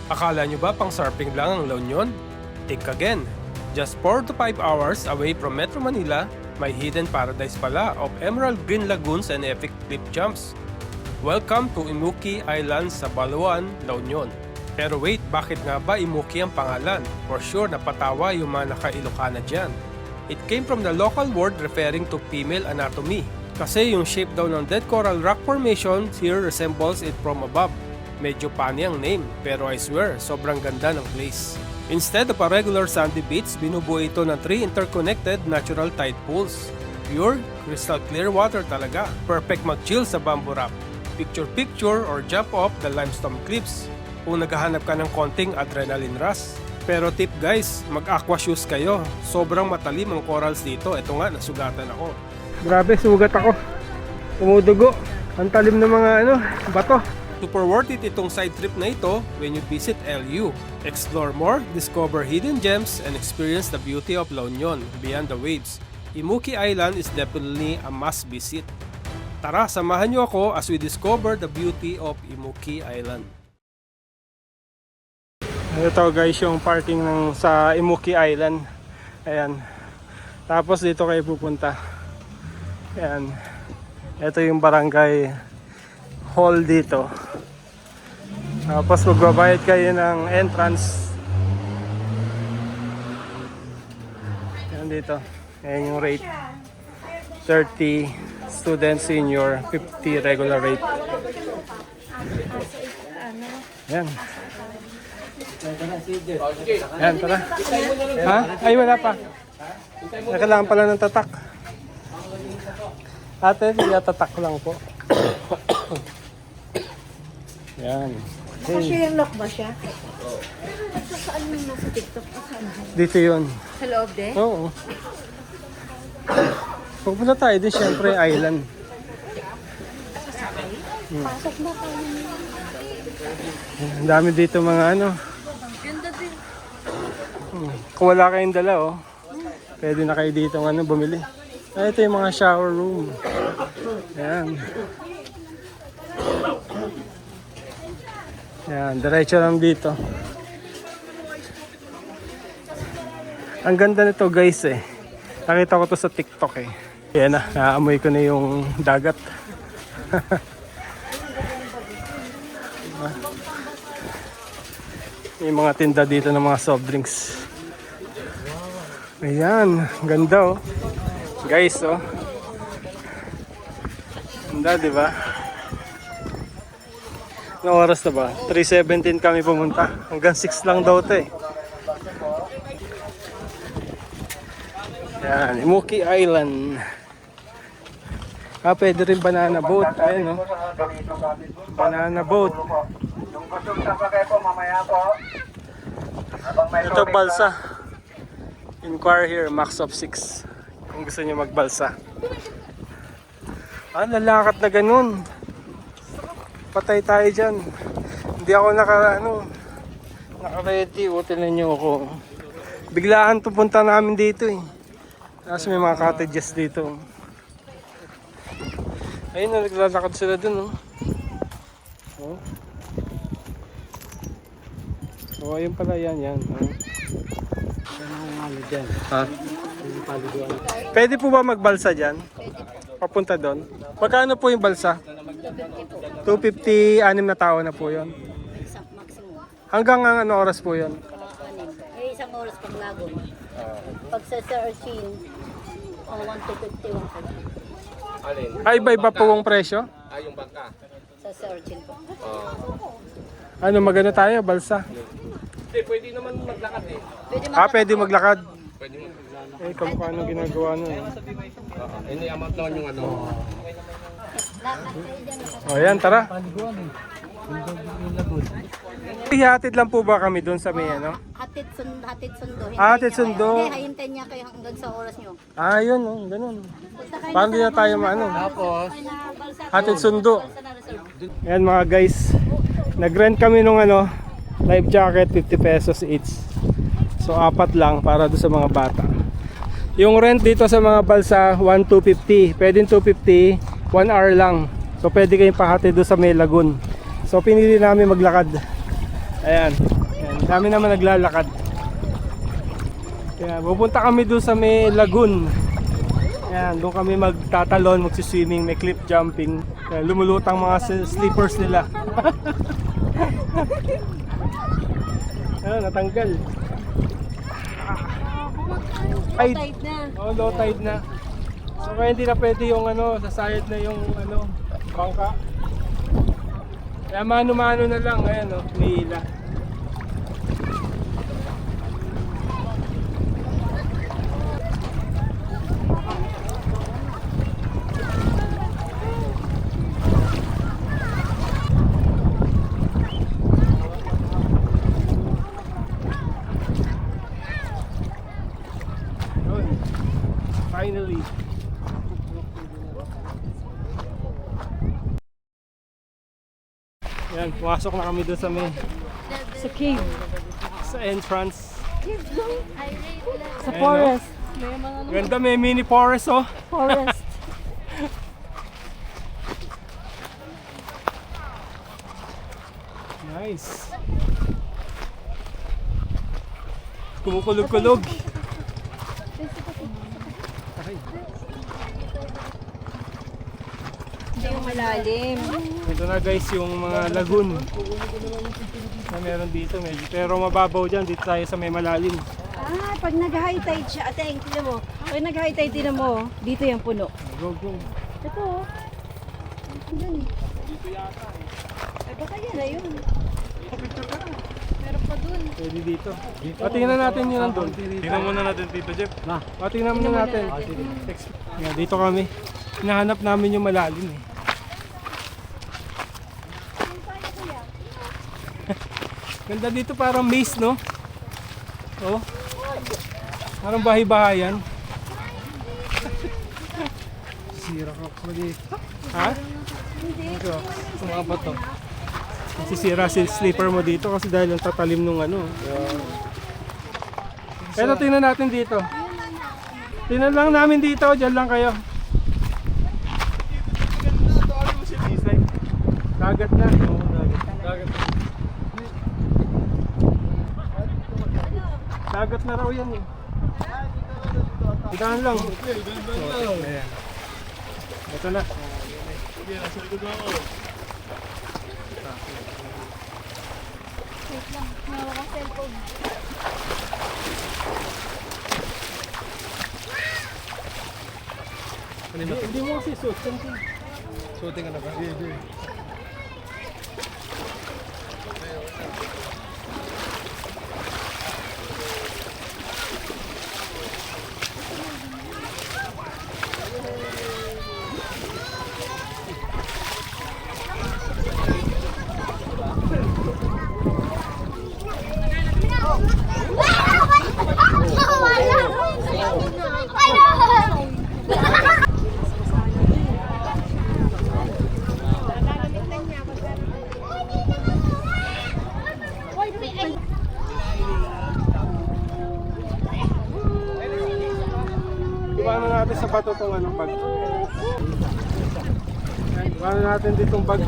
Akala nyo ba pang surfing lang ang La Union? Think again. Just 4 to 5 hours away from Metro Manila, may hidden paradise pala of emerald green lagoons and epic cliff jumps. Welcome to Imuki Island sa Balawan, La Union. Pero wait, bakit nga ba Imuki ang pangalan? For sure napatawa yung mga naka-Ilocana dyan. It came from the local word referring to female anatomy. Kasi yung shape daw ng dead coral rock formation here resembles it from above. Medyo funny ang name, pero I swear, sobrang ganda ng place. Instead of a regular sandy beach, binubuo ito ng 3 interconnected natural tide pools. Pure, crystal clear water talaga. Perfect mag-chill sa bamboo rock. Picture-picture or jump off the limestone cliffs kung naghahanap ka ng konting adrenaline rush. Pero tip guys, mag-aqua shoes kayo. Sobrang matalim ang corals dito. Ito nga, nasugatan ako. Grabe, sugat ako. Tumudugo. Ang talim ng mga bato. Super worth it itong side trip na ito when you visit LU. Explore more, discover hidden gems, and experience the beauty of La Union beyond the waves. Imuki Island is definitely a must visit. Tara, samahan niyo ako as we discover the beauty of Imuki Island. Ito guys yung parking sa Imuki Island. Ayan. Tapos dito kayo pupunta. Ayan. Ito yung barangay hall dito. Tapos magbabayad kayo ng entrance. Ayan dito. Ayan yung rate. 30 student senior, 50 regular rate. Ayan. Ayan, tara. Ha? Ay, wala pa. Kailangan pala ng tatak. Ate, tatak ko lang po. Ayan. Kasi yung lock ba siya? Saan yung nasa TikTok? Dito yun. Sa loob din? Oo. Pupunta tayo din syempre island. Pasok na tayo. Ang dami dito mga Ganda din. Kung wala kayong dala pwede na kayo dito bumili. Ay, ito yung mga shower room. Ayan. Ayan, diretso lang dito. Ang ganda nito guys Nakita ko to sa TikTok Ayan na, naamoy ko na yung dagat. May mga tinda dito ng mga soft drinks. Ayan, ganda guys ganda diba? Anong oras na ba? 3:17 kami pumunta. Hanggang 6 lang daw ito Ayan, Imuki Island. Pwede rin banana boat. Ayan banana boat. Ito balsa. Inquire here, max of 6. Kung gusto niyo magbalsa. Lalakad na ganun. Patay tayo dyan. Hindi ako naka-ready. Tinan niyo ako. Biglaan pupunta namin dito Tapos may mga cottages dito. Ayun naglalakad sila dun ayun pala yan. Ha? Pwede po ba magbalsa dyan? Papunta doon? Magkano po yung balsa? 250, 6 na tao na po yun. Maximum. Hanggang oras po yun? Isang oras pag lagon. Pag sa searching, 1 to 50. Alin? Ay, iba-iba po ang presyo? Yung bangka. Sa searching po. Magano tayo, balsa? Hindi, pwede naman maglakad Pwede maglakad. Pwede mo. Kung paano ginagawa nun Ini amount naman yung Ayan, tara. Ihatid lang po ba kami doon sa may Hatid sundo. Hatid sundo. Hindi, hahintayin niya kayo hanggang sa oras nyo. Yun ganun. Paano din na tayo Tapos, hatid sundo. Ayan mga guys. Nag-rent kami nung life jacket, 50 pesos each. So 4 lang para doon sa mga bata. Yung rent dito sa mga balsa, 1,250. Pwedeng 250, 1 hour lang. So pwede kayong pahatid doon sa may lagoon. So pinili namin maglakad. Ayan. Dami naman naglalakad. Kaya pupunta kami doon sa may lagoon. Ayan, doon kami magtatalon, magsiswimming, may cliff jumping. Kaya lumulutang mga slippers nila. Ayun, natanggal. Tight na. Oh, low tide na. So kaya hindi na pwede yung ano, sasayad na yung ano, bangka. Kaya mano-mano na lang, ayan oh, nihila. Yun. Finally. Yan, pumasok na kami doon sa may Sa cave. sa entrance. Sa Ayan, forest. Ganda, may mini forest oh. Forest. Nice. Kumukulog-kulog. Hindi yung malalim. Ito na guys yung mga lagoon na meron dito medyo. Pero mababaw dyan, dito tayo sa may malalim. Ah, pag nag-high tide siya, ate, tingnan mo. Pag nag-high tide, tingnan mo, dito yung puno. Go, go. Ito, oh. Diyan eh. Dito yata eh. Ay, baka yan na yun. Meron pa dun. Pwede dito. Patingnan natin yun nandun. Tingnan muna natin Tito Jeff. Patingnan muna natin. Yeah, dito kami. Hinahanap namin yung malalim eh. Ganda dito, parang maze, no? Oh. Parang bahay-bahayan. Sira ka pa dito. Ha? Ito, sa mga bato. Sisira si slipper mo dito kasi dahil ang tatalim nung ano. Pero tingnan natin dito. Tingnan lang namin dito, dyan lang kayo. Dagat na. Dagat. Dagat na raw yan eh. Idahan lang. Ayan. Ito na. Hindi mo kasi suot. Shooting ka na ba? Iwanan natin sa bato itong anong bag. Iwanan natin ditong bag.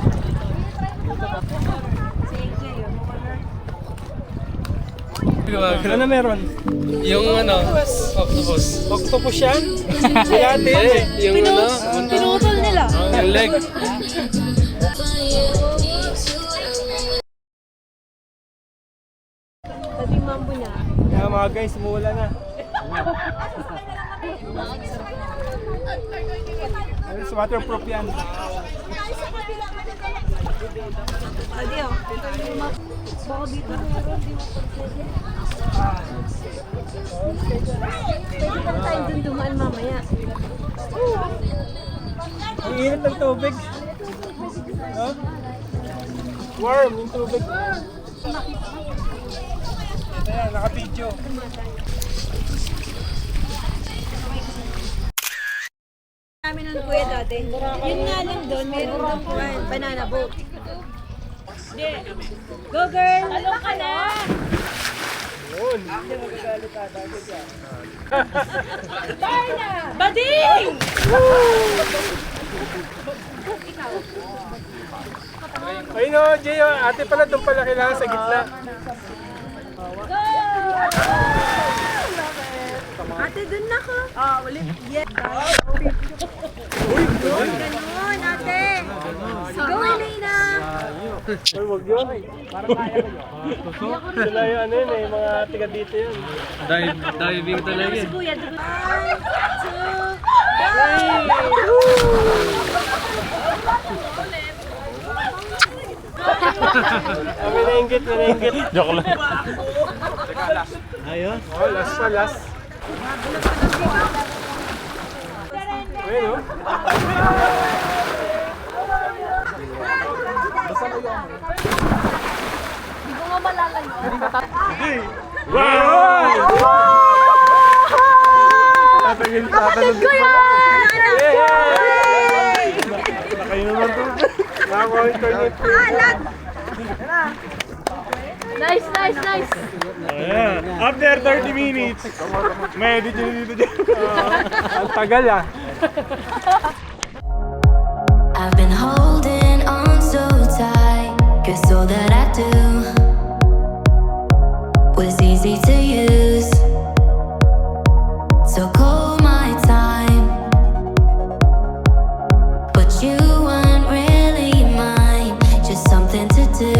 Ano na meron? Yung ano, octopus. Octopus yan? Bilate yan eh. Yung ano, Pinutol nila. yung leg. Sabi mambo niya. Kaya mga guys, umuulan na. It's waterproof yan. Adi, oh. Baka dito meron, di mo pwede pa tayo dun dumaan mamaya. Ang init ng tubig. Huh? Warm yung tubig. Ayan, naka-video. Namin nun kuya dati. Yun nga lang doon, meron doon banana boat. Go girl! Talong ka na! Yun. Bading! Ayun o, Jay, ate pala doon pala kailangan sa gitna. Ate, dun na ko. Ulit. Yeah. Ganun, ate. Go, Elena. Ay, wag yun. Sila yung ano yun eh, mga tiga dito yun. Diving talaga Si eh. Kuya, dugo. 1, 2, May nainggit, may nainggit. Joke lang. Ayun. Oh, last pa, last. Ayun oh. Hindi ko nga malalayo. Wow! Tatagil, Kapatid ko yan! Anak ko! Kayo naman to. Nakakuha yung toilet. Alat! Nice, nice, nice. Ayan. After 30 minutes, may edit nyo dito dyan. Ang tagal ah. I've been holding on so tight, 'cause all that I do was easy to use. So call my time, but you weren't really mine, just something to do.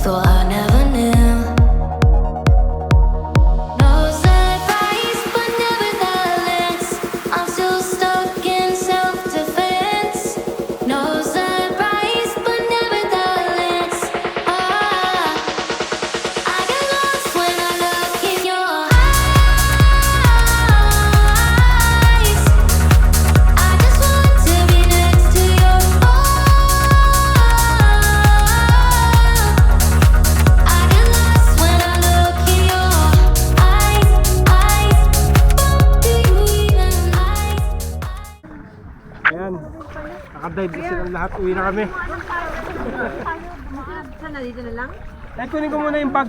Thought I never knew. No surprise, but nevertheless, I'm still stuck in self-defense. No surprise, but nevertheless, I get lost when I look in your eyes. I just want to be next to your I get lost when I look in your eyes. Do you even Ayan. Nakadive na silang lahat. Uwi na kami. Saan na? Dito na lang? Eh, kunin ko muna yung bag.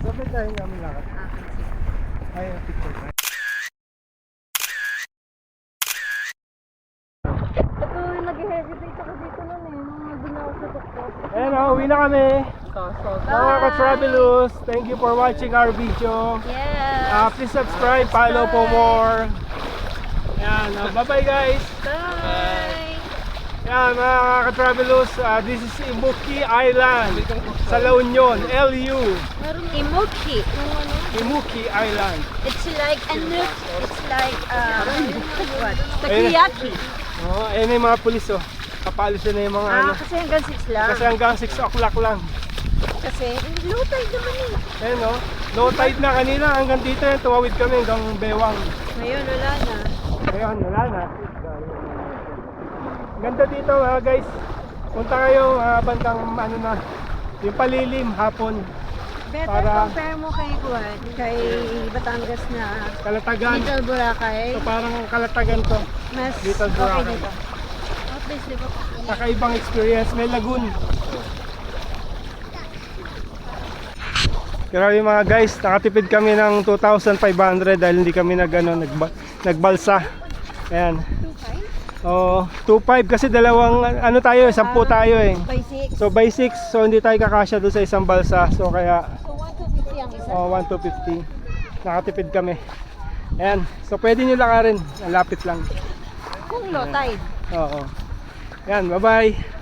Sabit tayo namin lakad. Ay, picture tayo. Ito, nag-hesitate ako dito nun eh. Nung doon ako sa tuktok. Ayan o, uwi na kami. Mga ka-travelers, thank you for watching our video. Yeah. Please subscribe, follow for more. Ayan, bye-bye guys. Bye. Yan mga ka-travelers, this is Imuki Island sa La Union, LU. Imoki. Imuki Island. It's like it's like what? Takoyaki. Oh, ayun na yung mga pulis oh. Kapalis na yung mga ano. Kasi hanggang 6 lang. Kasi hanggang 6 o'clock lang. Kasi low tide naman eh. Ayun oh. Low tide na kanina hanggang dito yan. Tumawid kami hanggang Bewang. Ngayon wala na. Ngayon wala na. Ganda dito guys. Punta kayo bandang ano na. Yung palilim hapon. Better Para- compare mo kay Juan, kay Batangas na Kalatagan. Little Boracay. So parang kalatagan to. Mas Little okay Boracay. dito. At least, di ba? Kakaibang experience. May lagoon. Grabe mga guys, nakatipid kami ng 2,500 dahil hindi kami nagbalsa. Ayan. 2.5? Oh, 2.5 kasi dalawang ano tayo, 10 tayo eh. By 6. So by 6, so hindi tayo kakasya doon sa isang balsa. So kaya So 1,250 ang isa. 1,250. Nakatipid kami. Ayan. So pwede nyo lakarin. Lapit lang. Kung low tide. Oo. Ayan, bye-bye.